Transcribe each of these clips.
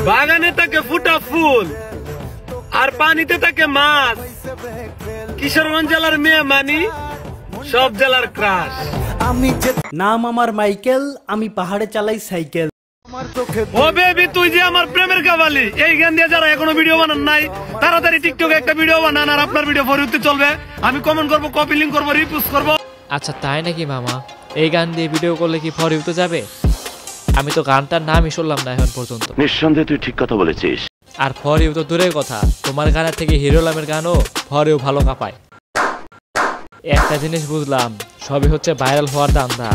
বাগানে থাকে ফুটা ফুল আর পানিতে থাকে মাছ। কিশোরগঞ্জ জেলার মেয়ে মানি সব জেলার ক্রাশ। নাম আমার মাইকেল, আমি পাহাড়ে চালাই সাইকেল। ও বেবি তুই যে আমার প্রেমের কাবালি। এই গান দিয়ে যারা এখনো ভিডিও বানান নাই তাড়াতাড়ি টিকটকে একটা ভিডিও বানান, আর আপনার ভিডিও ফরিউতে চলবে। আমি কমেন্ট করবো, কপি লিংক করবো, রিপোস্ট করবো। আচ্ছা তাই নাকি মামা? এই গান দিয়ে ভিডিও করলে কি ফরিউতে যাবে? আমি তো গানটার নামই শুনলাম না এখন পর্যন্ত। নিঃসন্দেহে তুই ঠিক কথা বলেছিস। আর ফরিউ তো দূরের কথা, তোমার গানের থেকে হিরো আলমের গানও ফরিউ ভালো কাঁপায়। একটা জিনিস বুঝলাম, সবই হচ্ছে ভাইরাল হওয়ার ধান্দা।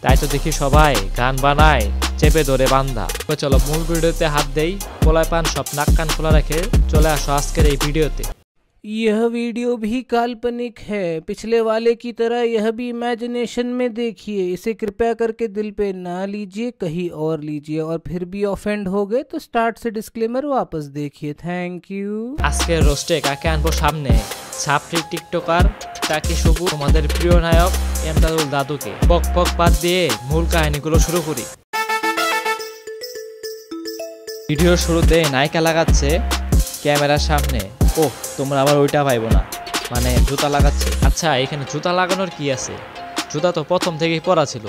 তাই তো দেখি সবাই গান বানায় চেপে ধরে বান্ধা। চলো মূল ভিডিওতে হাত দেই। পোলায় পান সব নাক কান খোলা রেখে চলে আসো আজকের এই ভিডিওতে। यह वीडियो भी काल्पनिक है, पिछले वाले की तरह यह भी इमेजिनेशन में देखिए। इसे कृपया करके दिल पे ना लीजिए, कहीं और लीजिए, और फिर भी ऑफेंड हो गए तो स्टार्ट से डिस्क्लेमर वापस देखिए। Thank you. আজকের রোস্টে কাকে আনবো সামনে? ছাপটি টিকটকার টাকি শুভু, তোমাদের প্রিয় নায়ক এমদাদুল দাদুকে। পক পক বাদ দিয়ে মূল কাহিনীগুলো শুরু করি। ভিডিওর শুরুতে নায়িকা লাগাচ্ছে ক্যামেরার সামনে। ও তোমরা আবার ওইটা পাইবো না, মানে জুতা লাগাচ্ছে। আচ্ছা এখানে জুতা লাগানোর কি আছে? জুতা তো প্রথম থেকেই পরা ছিল,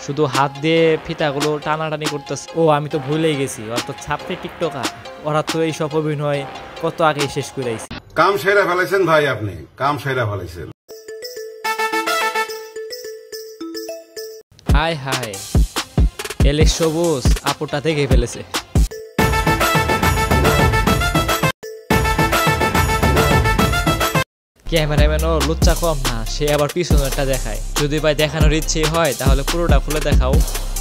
শুধু হাত দিয়ে ফিতাগুলো টানাটানি করতেছে। ও আমি তো ভুলেই গেছি, ওরা তো ছাপড়ি টিকটকার। ওরা তো এইসব অভিনয় কত আগেই শেষ করে আইছে। কাম সেরা ফেলাইছেন ভাই, আপনি কাম সেরা ফেলাইছেন। হায় হায়, এলে সবুজ আপুটা দেখে ফেলেছে। ক্যামেরাম্যানও লুচ্চা কম না, সে আবার পিছনেরটা দেখায়। যদি ভাই দেখানোর ইচ্ছে হয় তাহলে পুরোটা খুলে দেখাও,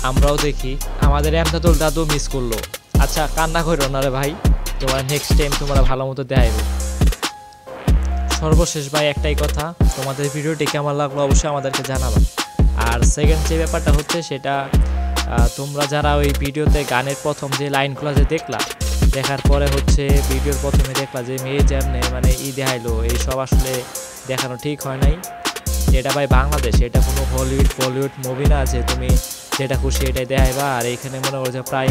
আমরাও দেখি। আমাদের এমদাদুল দাদু মিস করলো। আচ্ছা কান্না করো না রে ভাই, তোমার নেক্সট টাইম তোমরা ভালো মতো দেখাইব। সর্বশেষ ভাই একটাই কথা, তোমাদের ভিডিওটি কেমন লাগলো অবশ্যই আমাদেরকে জানাবা। আর সেকেন্ড যে ব্যাপারটা হচ্ছে সেটা, তোমরা যারা ওই ভিডিওতে গানের প্রথম যে লাইনগুলো যে দেখলা, দেখার পরে হচ্ছে ভিডিওর প্রথমে দেখলা যে মেয়ে যেমনে মানে দেখাইলো, এইসব আসলে দেখানো ঠিক হয় নাই। এটা ভাই বাংলাদেশ, এটা কোনো হলিউড বলিউড মুভি না যে তুমি যেটা খুশি এটাই দেখাইবা। আর এইখানে মনে করো যে প্রায়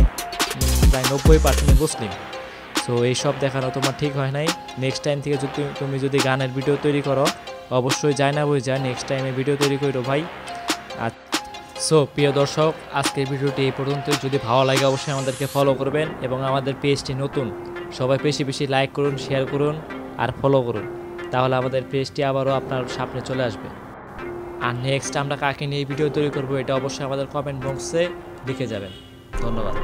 90% মুসলিম। সো এইসব দেখানো তোমার ঠিক হয় নাই। নেক্সট টাইম থেকে যদি তুমি গানের ভিডিও তৈরি করো অবশ্যই যায় না বুঝ যায় নেক্সট টাইমে ভিডিও তৈরি করো ভাই। আর সো প্রিয় দর্শক, আজকের ভিডিওটি এই পর্যন্তই। যদি ভালো লাগে অবশ্যই আমাদেরকে ফলো করবেন, এবং আমাদের পেজটি নতুন, সবাই বেশি বেশি লাইক করুন, শেয়ার করুন আর ফলো করুন, তাহলে আমাদের পেজটি আবারও আপনার সামনে চলে আসবে। আর নেক্সট আমরা কাকে নিয়ে ভিডিও তৈরি করবো এটা অবশ্যই আমাদের কমেন্ট বক্সে লিখে যাবেন। ধন্যবাদ।